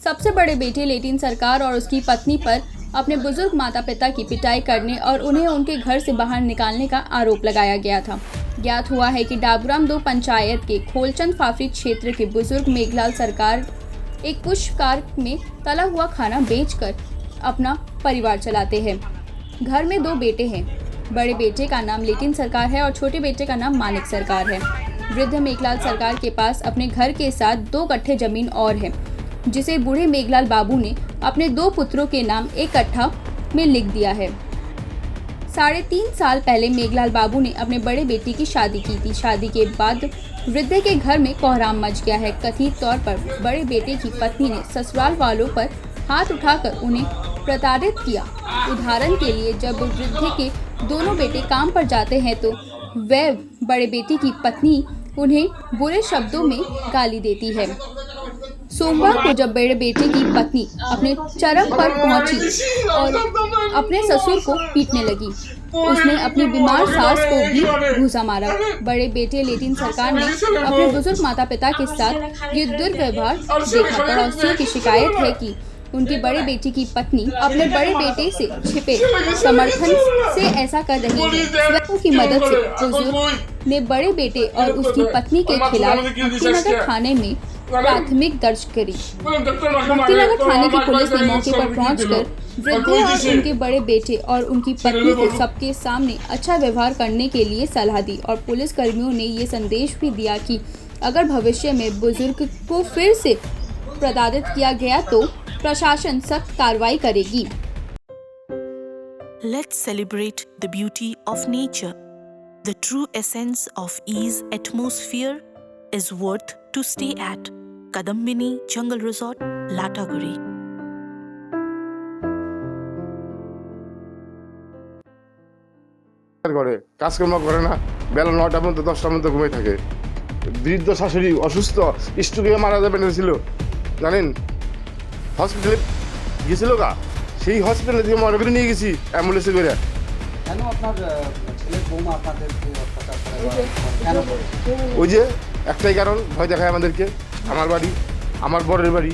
सबसे बड़े बेटे लेटिन सरकार और उसकी पत्नी पर अपने बुजुर्ग माता पिता की पिटाई करने और उन्हें उनके घर से बाहर निकालने का आरोप लगाया गया था। ज्ञात हुआ है कि डाबूराम 2 पंचायत के खोलचंद फाफरी क्षेत्र के बुजुर्ग मेघलाल सरकार एक पुष्प कार में तला हुआ खाना बेचकर अपना परिवार चलाते हैं। घर में 2 बेटे हैं। बड़े बेटे का नाम लेटिन सरकार है और छोटे बेटे का नाम मानिक सरकार है। वृद्ध मेघलाल सरकार के पास अपने घर के साथ 2 कट्ठे जमीन और है, जिसे बूढ़े मेघलाल बाबू ने अपने 2 पुत्रों के नाम 1 कट्ठा में लिख दिया है। 3.5 साल पहले मेघलाल बाबू ने अपने बड़े बेटे की शादी की थी। शादी के बाद वृद्ध के घर में कोहराम मच गया है। कथित तौर पर बड़े बेटे की पत्नी ने ससुराल वालों पर हाथ उठाकर उन्हें प्रताड़ित किया। उदाहरण के लिए, जब वृद्ध के दोनों बेटे काम पर जाते हैं तो वह बड़े बेटे की पत्नी उन्हें बुरे शब्दों में गाली देती है। सोमवार को जब बड़े बेटे की पत्नी अपने चरम पर पहुंची और अपने ससुर को पीटने लगी, उसने अपनी बीमार सास को भी घूसा मारा। बड़े बेटे लेटिन सरकार ने अपने बुजुर्ग माता पिता के साथ ये दुर्व्यवहार देखा। पड़ोसियों की शिकायत है कि उनके बड़े बेटे की पत्नी अपने बड़े बेटे से छिपे समर्थन से ऐसा कर रही है। स्वयं की मदद से बुजुर्ग ने बड़े बेटे और उसकी पत्नी के खिलाफ मुक्तिनगर थाने में प्राथमिक दर्ज करी। मुक्तिनगर थाने की पुलिस ने मौके पर पहुंचकर वृद्ध और उनके बड़े बेटे और उनकी पत्नी को सबके सामने अच्छा व्यवहार करने के लिए सलाह दी और पुलिस कर्मियों ने ये संदेश भी दिया कि अगर भविष्य में बुजुर्ग को फिर से प्रताड़ित किया गया तो प्रशासन सख्त कार्रवाई करेगी। Let's celebrate the beauty of nature. The true essence of ease atmosphere is worth to stay at. Kadambini Jungle Resort, Lataguri. করে কাজকর্ম করে না, বেলা 9টা পর্যন্ত 10টা পর্যন্ত ঘুমিয়ে থাকে। বৃদ্ধ শাশুড়ি অসুস্থ, স্ট্রোকে মারা যাবে ছিল জানেন। হসপিটালে গেছিল গা, সেই হসপিটালে দিয়ে মনে করে নিয়ে গেছি অ্যাম্বুলেন্সে করে। কেন আপনার ছেলের বৌমা আপনাদেরকে অত্যাচার করে? কেন করে? ওই যে একটাই কারণ, ভয় দেখায় আমাদেরকে। আমার বাড়ি, আমার বরের বাড়ি,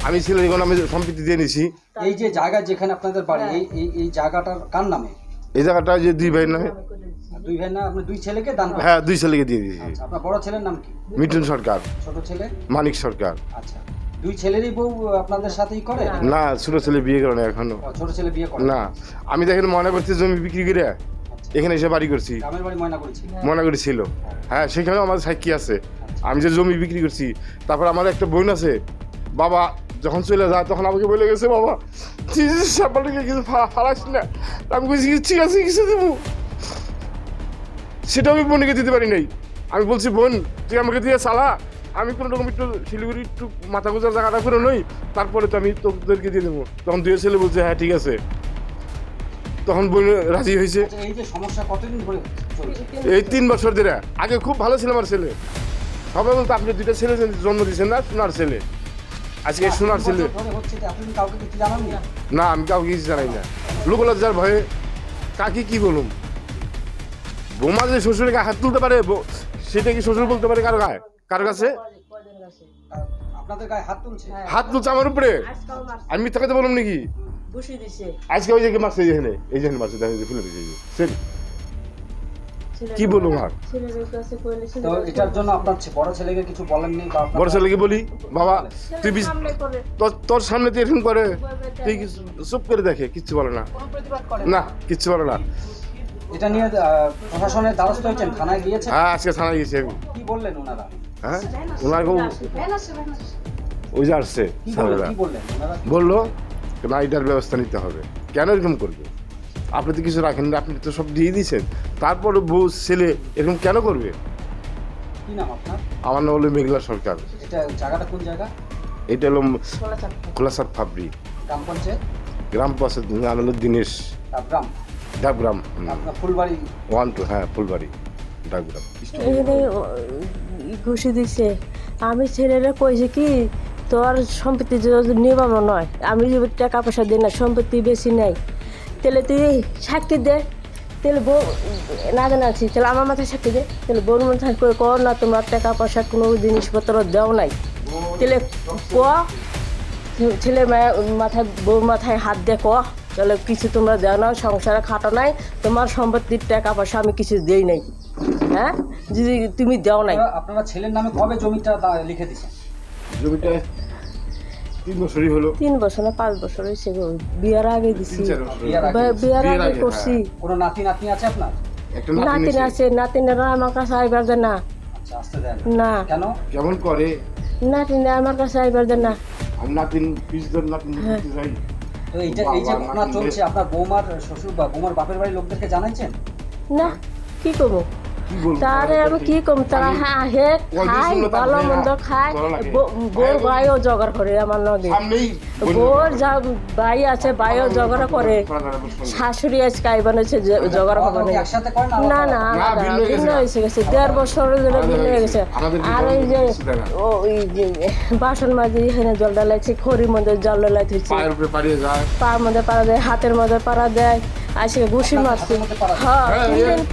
আমি ছেলে এখন আমি সম্পত্তি দিয়ে নিছি। এই যে জায়গা যেখানে আপনাদের বাড়ি, এই জায়গাটার কার নামে? এই জায়গাটা যে 2 ভাইয়ের নামে। 2 ভাই না, আপনি 2 ছেলেকে দান করেন? হ্যাঁ, 2 ছেলেকে দিয়ে দিয়েছি। আচ্ছা, আপনার বড় ছেলের নাম কি? মিঠুন সরকার। ছোট ছেলে? মানিক সরকার। আচ্ছা, 2 ছেলেরই বউ আপনাদের সাথেই করে? না, ছোট ছেলে বিয়ে করে না এখনো। ছোট ছেলে বিয়ে করে না, আমি দেখেন মনে করছি জমি বিক্রি করে এখানে এসে বাড়ি করছি। গ্রামের বাড়ি ময়না করেছি? মনে করেছিল, হ্যাঁ, সেখানেও আমার সাক্ষী আছে। আমি যে জমি বিক্রি করছি, তারপর আমার একটা বোন আছে, বাবা যখন চলে যায় তখন আমাকে বলে গেছে, বাবা সাপাটাকে কিছু ফালাস না। আমি বলছি ঠিক আছে, কিছু দেবো, সেটা আমি বোনকে দিতে পারি নাই। আমি বলছি, বোন তুই আমাকে দিয়ে চালা, আমি কোনো রকম একটু শিলিগুড়ি একটু মাথা গোজার জায়গাটা করে নই, তারপরে তো আমি তোদেরকে দিয়ে দেবো। তখন 2 ছেলে বলছে হ্যাঁ ঠিক আছে, তখন বোন রাজি হয়েছে। এই যে সমস্যা কতদিন ধরে চলছে? এই 3 বছর ধরে। আগে খুব ভালো ছিল আমার ছেলে, সবাই বলতো আপনি 2টা ছেলে জন্ম দিয়েছেন না, সোনার ছেলে। আজকে সোনার ছেলে আপনি কাউকে কিছু জানাননি? না, আমি কাউকে কিছু জানাই না, লোকলজ্জার ভয়ে কাকে কি বলুম। বৌমা যে শ্বশুরের গায়ে হাত তুলতে পারে, সেটা কি শ্বশুর বলতে পারে কারো গায়ে? কার কাছে আপনাদের গায়ে হাত তুলছে? হাত তুলছে আমার উপরে। আমি মিথ্যা কথা বললাম নাকি? আজকে ওই যে মারছে, এই যে মারছে, দেখেন ফেলে দিয়েছে। কি বলবো আর? তো এটার জন্য আপনার বড় ছেলেকে কিছু বলেননি? বড় ছেলেকে বলি, বাবা তুই তোর সামনে তুই এরকম করে, তুই চুপ করে দেখে, কিচ্ছু বলে না। না, কিচ্ছু বলে না। এটা নিয়ে প্রশাসনের দ্বারস্থ হয়েছেন? থানায় গিয়েছেন? হ্যাঁ, আজকে থানায় গেছি। কি বললেন ওনারা? হ্যাঁ, ওনাকে ওই যে আসছে কি বললেন ওনারা? বললো না, এটার ব্যবস্থা নিতে হবে। কেন এরকম করবে? আপনি তো কিছু রাখেন না, আপনি তো সব দিয়ে দিয়েছেন, তারপরে বউ ছেলে এরকম কেন করবে? কি নাম আপনার? আমার নাম হলো মেঘলা সরকার। এটা জায়গাটা কোন জায়গা? এটা হলো খোলাসার ফাবরি। গ্রাম পঞ্চায়েত? গ্রাম পঞ্চায়েত নাম হলো দিনেশ ডাবগ্রাম। আপনার ফুলবাড়ি 1 2, হ্যাঁ, ফুলবাড়ি ডাবগ্রাম। ঘুষি দিছে। আমি ছেলেরা কইছে কি তোর সম্পত্তি যদি নিবানো নয়, আমি যদি টাকা পয়সা দিই না, সম্পত্তি বেশি নাই, তাহলে তুই সাক্ষী দে। তাহলে বউ না জানাচ্ছি, তাহলে আমার মাথায় সাক্ষী দে। তাহলে বউর মাথায় কর না, তোমার টাকা পয়সা কোনো জিনিসপত্র দেও নাই। তাহলে ক ছেলে মেয়ে মাথায় বউ মাথায় হাত দিয়ে ক তাহলে কিছু তোমরা দেও না, সংসারে খাটো নাই, তোমার সম্পত্তির টাকা পয়সা আমি কিছু দেই নাই। হ্যাঁ, যদি তুমি দেও নাই। আপনারা ছেলের নামে কবে জমিটা লিখে দিয়েছেন? জমিটা 3 বছরই হলো। 3 বছর না 5 বছর হয়েছে গো, বিয়ার আগে দিছি। 3-4 বছর। বিয়ার বিয়ের আগে আগে, করছি। কোনো নাতি নাতনি আছে আপনার? একটা নাতিন আছে, নাতিনেরা আমার কাছে আইবার দেয় না। আচ্ছা, আসতে দেন না, কেন? কেমন করে নাতিনে আমার কাছে আইবার দেয় না। আর নাতিন পিসদের নাতিন দিতে যাই। তো এই যে ঘটনা চলছে, আপনার বৌমার শ্বশুর বা বৌমার বাপের বাড়ির লোকদেরকে জানাইছেন? না, কি করবো কি বলবো তারে আমি কি কম, তারা হে খাই ভালো মন্দ খায়, বোর ভাইও জোগাড় করে আমার নদী, সামনেই বোর যা ভাই আছে ভাইও জোগাড় করে, শাশুড়ি আজকে আই বানাইছে জোগাড় হবে আপনারা কি একসাথে করেন না না আলাদা? না আলাদা, ভিন্ন হয়েছে গেছে, 1.5 বছর ধরে ভিন্ন হয়ে গেছে। আর এই যে ওই যে বাসন মাজি এখানে জল ডালাইছে, খড়ির মধ্যে জল ডালাই থইছে, পায়ের উপরে পাড়িয়ে যায়। পার মধ্যে পাড়া দেয়, হাতের মধ্যে পাড়া দেয়, আজকে ঘুষি মারছে। হাতের মধ্যে পাড়া দেয়? হ্যাঁ,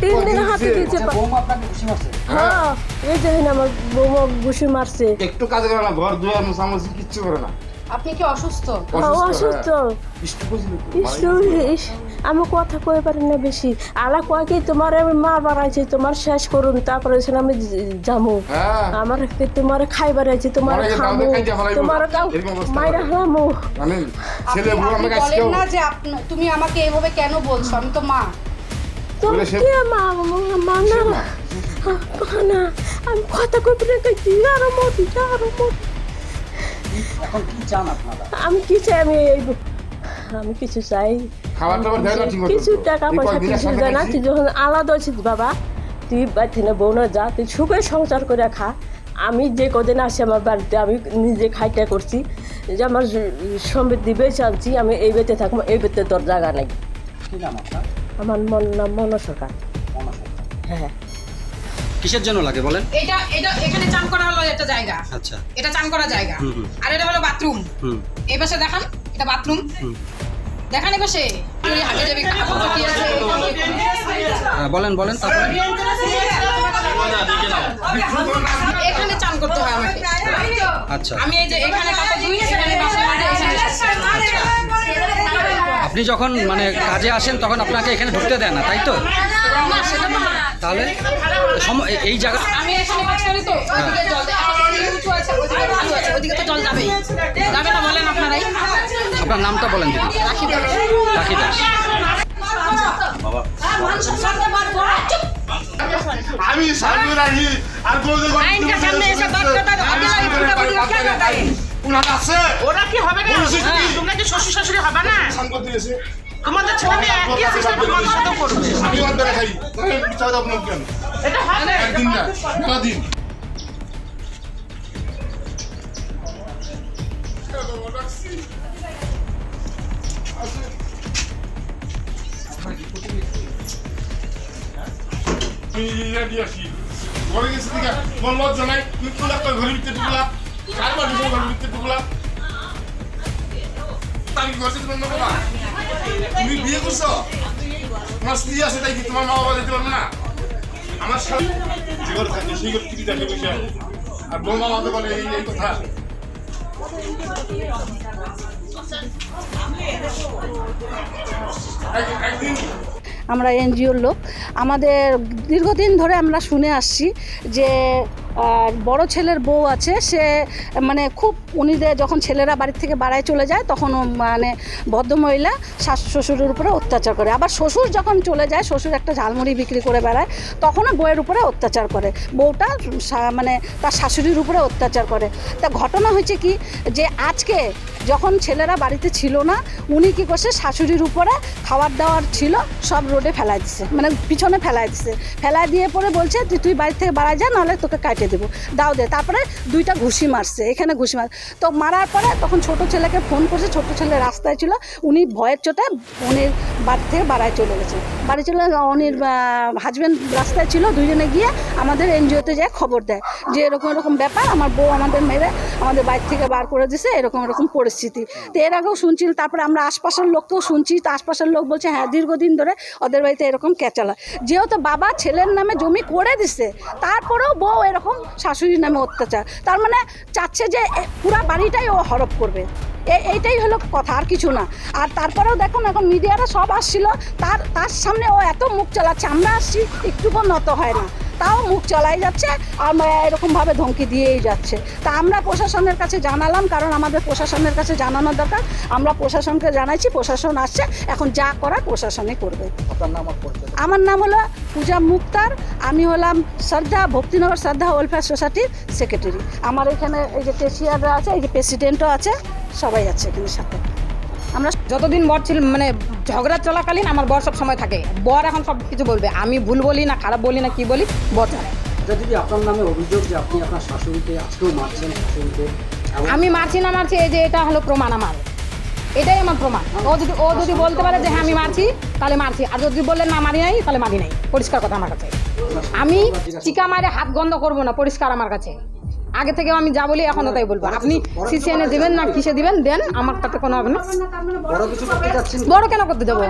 3 দিন হাতে দিয়েছে। আচ্ছা, বৌমা আপনাকে ঘুষি মারছে? হ্যাঁ, এই যে আমার বৌমা ঘুষি মারছে। একটু কাজ করে না, ঘর দুয়ার মোছামুছি কিচ্ছু করে না। আপনি কি অসুস্থ? অসুস্থ। আমি কথা কই পারি না বেশি, আলা কয় কি তোমার আমি মা বাড়াইছি, তোমার শেষ করুন তারপরে আমি যামু, হ্যাঁ আমার তোমার খাইবার আইছি, তোমার মরে গেলে খামু, আমাদের খাইতে ফেলাইবো। তোমার এরকম অবস্থা মাইরা করে। হামু। জানেন ছেলে বউ আপনি আমাকে বলেন আজকেও না যে তুমি আমাকে এভাবে কেন বলছো, আমি তো মা। তুমি বলে সে- কি মা মা না না, আমি কথা কই পারি না, কি আরো মতি আরো মতি। এখন কি চান আপনারা? আমি কি চাই, আমি কিছু চাই, খাবার টাবার দেয় না ঠিক মতো। কিছু টাকা পয়সা কিছু দেয় না। তুই যখন আলাদা হয়েছিস বাবা, তুই বাড়িতে বউ না যা, তুই সুখে সংসার করে খা। আমি যে কদিন আসি আমার বাড়িতে, আমি নিজে খাইটা করছি, যে আমার সমৃদ্ধি বেঁচে আনছি, আমি এই বেতে থাকবো, এই বেতে তোর জায়গা নাই। কি নাম আপনার? আমার নাম মনো সরকার। মনা সরকার। হ্যাঁ, কিসের জন্য লাগে বলেন? এটা এটা এখানে চান করা হলো একটা জায়গা, আচ্ছা, এটা চান করা জায়গা, হুম। আর এটা হলো বাথরুম। হুম এই পাশে দেখান, এটা বাথরুম হুম। দেখান। এই পাশে ওই হাতে যাবে কাপড় কি আছে, বলেন বলেন তারপরে। এখানে চান করতে হয় আমাকে। আচ্ছা, আমি এই যে এখানে কাপড় ধুই, এখানে বাসন মাজে, এখানে আপনি যখন মানে কাজে আসেন তখন আপনাকে এখানে ঢুকতে দেয় না, তাই তো? না, সেটা তো না। তাহলে এই জায়গা আমি এখানে কাজ করি তো, ওইদিকে জল দেয়, ওইদিকে উঁচু আছে, ওইদিকে ভালো আছে, ওইদিকে তো জল যাবেই, যাবে না বলেন আপনারাই। আপনার নামটা বলেন দিদি। রাখি দাও। রাখি দাস। আমি সামনে রাখি আর কোথাও আইনকার সামনে এসে বাদ কথা দাও, আগে এই পুরো পুরো কেন দেয়? উনার আছে ওরা কি হবে না? বলছি কি? তোমরা কি শ্বশুর শাশুড়ি হবে না? সম্পত্তি আছে তোমাদের ছেলে মেয়ে একই সিস্টেম তোমার সাথেও করবে। আমি অন্তরে খাই তাহলে বিচার আপনার কেন এটা হবে। একদিন না মেলা দিন ঘরে গেছি দিকে তোমার লজ্জা নাই, তুমি তুলা ঘরের ভিতরে টুকলা কারবার ঘরের ভিতরে টুকলা তাই ঘরে বন্ধ করবা। তুমি বিয়ে করছো, তোমার স্ত্রী আছে, তাই কি তোমার মা বাবা দিতে পারবে না? আমার সাথে যে ঘরে থাকে সেই ঘরে টিভি দেখে বসে আর বৌমা মাতে বলে এই কথা। একদিন আমরা এনজিওর লোক, আমাদের দীর্ঘদিন ধরে আমরা শুনে আসছি যে বড় ছেলের বউ আছে, সে মানে খুব উনিদের যখন ছেলেরা বাড়ির থেকে বাড়ায় চলে যায় তখন মানে ভদ্রমহিলা শাশু শ্বশুরের উপরে অত্যাচার করে, আবার শ্বশুর যখন চলে যায়, শ্বশুর একটা ঝালমুড়ি বিক্রি করে বেড়ায়, তখনও বউয়ের উপরে অত্যাচার করে, বউটা মানে তার শাশুড়ির উপরে অত্যাচার করে। তা ঘটনা হয়েছে কি যে আজকে যখন ছেলেরা বাড়িতে ছিল না, উনি কী করছে, শাশুড়ির উপরে খাবার দাবার ছিল সব রোডে ফেলাই দিছে, মানে পিছনে ফেলাই দিছে, ফেলাই দিয়ে পরে বলছে তুই বাড়ি থেকে বাড়ায় যা, নাহলে তোকে কাটে দেবো, দাও দে। তারপরে 2টা ঘুষি মারছে, এখানে ঘুষি মার, তো মারার পরে তখন ছোট ছেলেকে ফোন করছে, ছোট ছেলে রাস্তায় ছিল, উনি ভয়ের চোটে উনি বাড়ি থেকে বাড়ায় চলে গেছে, বাড়ি চলে উনির হাজব্যান্ড রাস্তায় ছিল, দুজনে গিয়ে আমাদের এনজিওতে যায় খবর দেয় যে এরকম এরকম ব্যাপার, আমার বউ আমাদের মেরে আমাদের বাড়ি থেকে বার করে দিছে, এরকম এরকম পরিস্থিতি। পরিস্থিতি। তো এর আগেও শুনছি, তারপরে আমরা আশপাশের লোককেও শুনছি, তো আশপাশের লোক বলছে হ্যাঁ দীর্ঘদিন ধরে ওদের বাড়িতে এরকম ক্যাচালা, যেহেতু বাবা ছেলের নামে জমি করে দিছে, তারপরেও বউ এরকম শাশুড়ির নামে অত্যাচার, তার মানে চাচ্ছে যে পুরা বাড়িটাই ও হরপ করবে। এইটাই হলো কথা, আর কিছু না। আর তারপরেও দেখুন এখন মিডিয়ারা সব আসছিল, তার সামনে ও এত মুখ চালাচ্ছে, আমরা আসছি একটুকু নত হয় না, তাও মুখ চালাই যাচ্ছে আর এরকমভাবে ধমকি দিয়েই যাচ্ছে। তা আমরা প্রশাসনের কাছে জানালাম, কারণ আমাদের প্রশাসনের কাছে জানানোর দরকার। আমরা প্রশাসনকে জানাইছি, প্রশাসন আসছে, এখন যা করার প্রশাসনে করবে। আপনার নাম আর পরিচয়? আমার নাম হলো পূজা মুক্তার, আমি হলাম শ্রদ্ধা ভক্তিনগর শ্রদ্ধা ওয়েলফেয়ার সোসাইটির সেক্রেটারি। আমার এখানে এই যে কেশিয়াররা আছে, এই যে প্রেসিডেন্টও আছে, সবাই আছে এখানে সাথে। আমরা যতদিন বর ছিল মানে ঝগড়া চলাকালীন আমার বর সব সময় থাকে, বর এখন সব কিছু বলবে, আমি ভুল বলি না, খারাপ বলি না, কি বলি, বর জানে। আচ্ছা দিদি, আপনার নামে অভিযোগ যে আপনি আপনার শাশুড়িকে আজকেও মারছেন, শাশুড়িকে আমি মারছি না মারছি, এই যে এটা হলো প্রমাণ আমার, এটাই আমার প্রমাণ। ও যদি বলতে পারে যে হ্যাঁ আমি মারছি, তাহলে মারছি, আর যদি বললে না মারি নাই, তাহলে মারি নাই। পরিষ্কার কথা আমার কাছে, আমি চিকা মারে হাত গন্ধ করবো না, পরিষ্কার আমার কাছে। আগে থেকে আমি যা বলি এখনও তাই বলবো। আপনি সিসিএনে দেবেন না কিসে দিবেন দেন, আমার তাতে কোনো হবে না। বড় কিছু করতে যাচ্ছেন? বড় কেন করতে যাবো?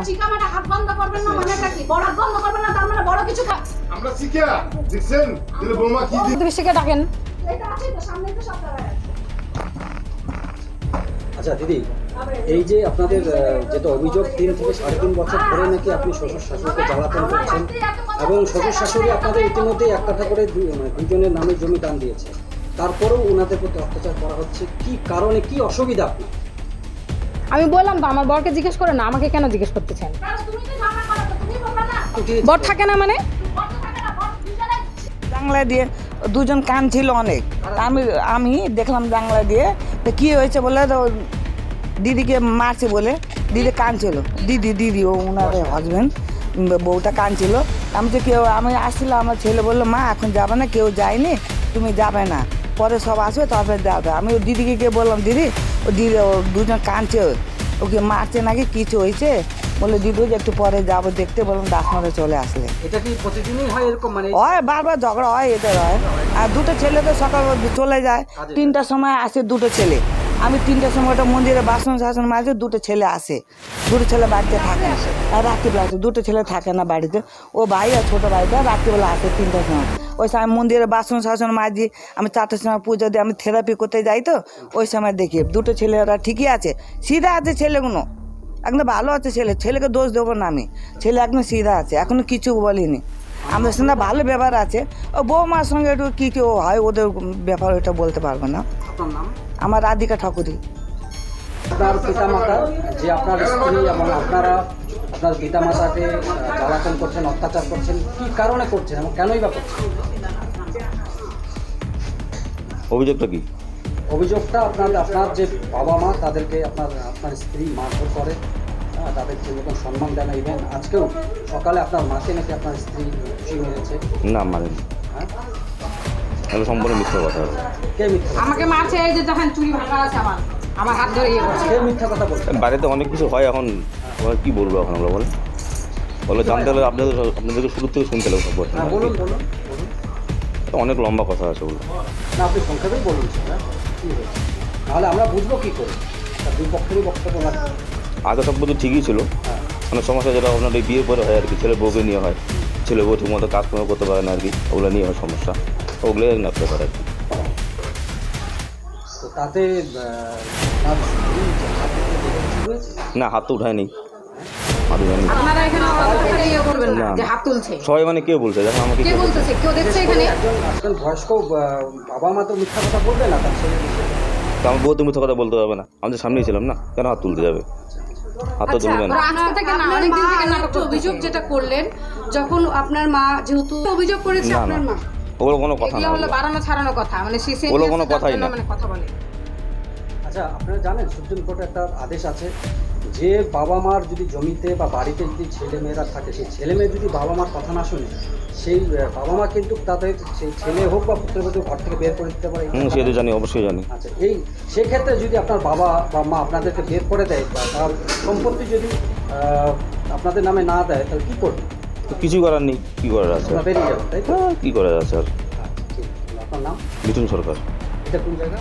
আমরা শিখিয়া দেখছেন দিলে বৌমা কি দিই প্রতিবেশীকে ডাকেন। আচ্ছা দিদি, এই যে আপনাদের যেটা অভিযোগ 3 থেকে 3.5 বছর ধরে নাকি আপনি শ্বশুর শাশুড়িকে জ্বালাতন করছেন, এবং শ্বশুর শাশুড়ি আপনাদের ইতিমধ্যে একটা করে দুজনের নামে জমি দান দিয়েছে, তারপরেও ওনাদের প্রতি অত্যাচার করা হচ্ছে, কি কারণে, কি অসুবিধা আপনার? আমি বললাম তো, আমার বরকে জিজ্ঞেস করে না, আমাকে কেন জিজ্ঞেস করতেছেন? বর থাকে না মানে? জানলা দিয়ে দুজন কান ছিল অনেক, আমি দেখলাম জানলা দিয়ে, তো কী হয়েছে বলে তো দিদিকে মারছে বলে দিদি কাঁদছিল, দিদি ও ওনার হাজব্যান্ড, বউটা কাঁদছিল। আমি তো আমি আসছিলাম, আমার ছেলে বললো মা এখন যাবে না, কেউ যায়নি, তুমি যাবে না, পরে সব আসবে তারপরে যাবে। আমি ও দিদিকে গিয়ে বললাম দিদি ও দুজন কাঁদছে, ওকে মারছে নাকি কিছু হয়েছে, বলে দিদি যে একটু পরে যাবো দেখতে, বললাম 10 মিনিটে চলে আসলে। এটা কি প্রতিদিনই হয় এরকম? মানে হয় বারবার ঝগড়া হয়, এটা হয়। আর দুটো ছেলে তো সকাল চলে যায়, 3টার সময় আসে দুটো ছেলে, আমি 3টার সময় ওটা মন্দিরে বাসন শাসন মাঝে দুটো ছেলে আসে, দুটো ছেলে বাড়িতে থাকে, আর রাত্রিবেলা আসে, দুটো ছেলে থাকে না বাড়িতে, ও ভাই আর ছোটো ভাইটা রাত্রিবেলা আসে 3টার সময়। ওই সময় মন্দিরে বাসন শাসন মাঝি, আমি 4টার সময় পুজো দিই, আমি থেরাপি করতে যাই, তো ওই সময় দেখি দুটো ছেলেরা ঠিকই আছে, সিধা আছে ছেলেগুলো, একদম ভালো আছে ছেলেকে দোষ দেবো না আমি, ছেলে একদম সিধা আছে, এখনো কিছু বলিনি। আমাদের সঙ্গে ভালো ব্যাপার আছে, ও বৌমার সঙ্গে একটু কী কেউ হয় ওদের ব্যাপার, ওটা বলতে পারবো না। আপনার নাম? আমার রাধিকা ঠাকুরি। আপনার পিতামাতা যে আপনার স্ত্রী এবং আপনারা আপনার পিতামাতাকে জ্বালাতন করছেন, অত্যাচার করছেন, কি কারণে করছেন এবং কেনই বা করছেন? অভিযোগটা কি? অভিযোগটা আপনার যে বাবা মা তাদেরকে আপনার স্ত্রী মারধর করে, তাদের যে মতন সম্মান দেয় না, ইভেন আজকেও সকালে আপনার মাকে নাকি আপনার স্ত্রী খুশি মেরেছে। না মারেনি, হ্যাঁ, তাহলে সম্পূর্ণ মিথ্যা কথা। কে মিথ্যা? আমাকে মারছে, এই যে দেখেন চুরি ভাঙা আছে আমার হাত ধরে ইয়ে করছে। কে মিথ্যা কথা বলছে? বাড়িতে অনেক কিছু হয়, এখন কি বলবো এখন আমরা বলে জানতে হলে আপনাদেরকে শুরু থেকে শুনতে লাগবে সব কথা। হ্যাঁ বলুন। অনেক লম্বা কথা আছে বলুন। না আপনি সংক্ষেপেই বলুন, হ্যাঁ কী হয়েছে, তাহলে আমরা বুঝবো কী করে। দুই পক্ষেরই বক্তব্য লাগবে। আগে সব কিছু ঠিকই ছিল, অনেক সমস্যা যেটা আপনার এই বিয়ের পরে হয় আর কি, ছেলে বউকে নিয়ে হয়, ছেলে বউ ঠিকমতো কাজকর্ম করতে পারে না আর কি, ওগুলো নিয়ে হয় সমস্যা, ওগুলোই না ব্যাপার আর কি। তো তাতে তার স্ত্রী যে হাত থেকে বেরিয়ে হয়েছে? না হাত তো উঠায়নি, হাত উঠায়নি। আপনারা এখানে ইয়ে করবেন না না, যে হাত তুলছে, সবাই মানে কে বলছে দেখেন আমাকে, কে বলতেছে, কেউ দেখছে এখানে? একজন বয়স্ক বাবা মা তো মিথ্যা কথা বলবে না, তার ছেলে তো আমার বউ তো মিথ্যা কথা বলতে হবে না, আমাদের সামনেই ছিলাম না, কেন হাত তুলতে যাবে, হাত তো তুলবে না। আজকে থেকে না, অনেক দিন থেকে নাটক অভিযোগ যেটা করলেন, যখন আপনার মা যেহেতু অভিযোগ করেছে না আপনার না মা, ওগুলো কোনো কথা না, এগুলো হলো বাড়ানো ছাড়ানো কথা, মানে সিসি ওগুলো কোনো কথাই না। মানে কথা বলে। আচ্ছা আপনারা জানেন সুপ্রিম কোর্টে একটা আদেশ আছে যে বাবা মার যদি জমিতে বা বাড়িতে যদি ছেলে মেয়েরা থাকে, সেই ছেলে মেয়ে যদি বাবা মার কথা না শুনে, সেই বাবা মা কিন্তু তাদের সেই ছেলে হোক বা পুত্রবধূ ঘর থেকে বের করে দিতে পারে। সেটা জানি, অবশ্যই জানি। আচ্ছা সেক্ষেত্রে যদি আপনার বাবা বা মা আপনাদেরকে বের করে দেয় বা তার সম্পত্তি যদি আপনাদের নামে না দেয়, তাহলে কী করবে? তো কিছু করার নেই, কী করার আছে, বেরিয়ে যাবে, তাই তো? কী করার আছে আর। আপনার নাম? মিঠুন সরকার। এটা কোন জায়গা?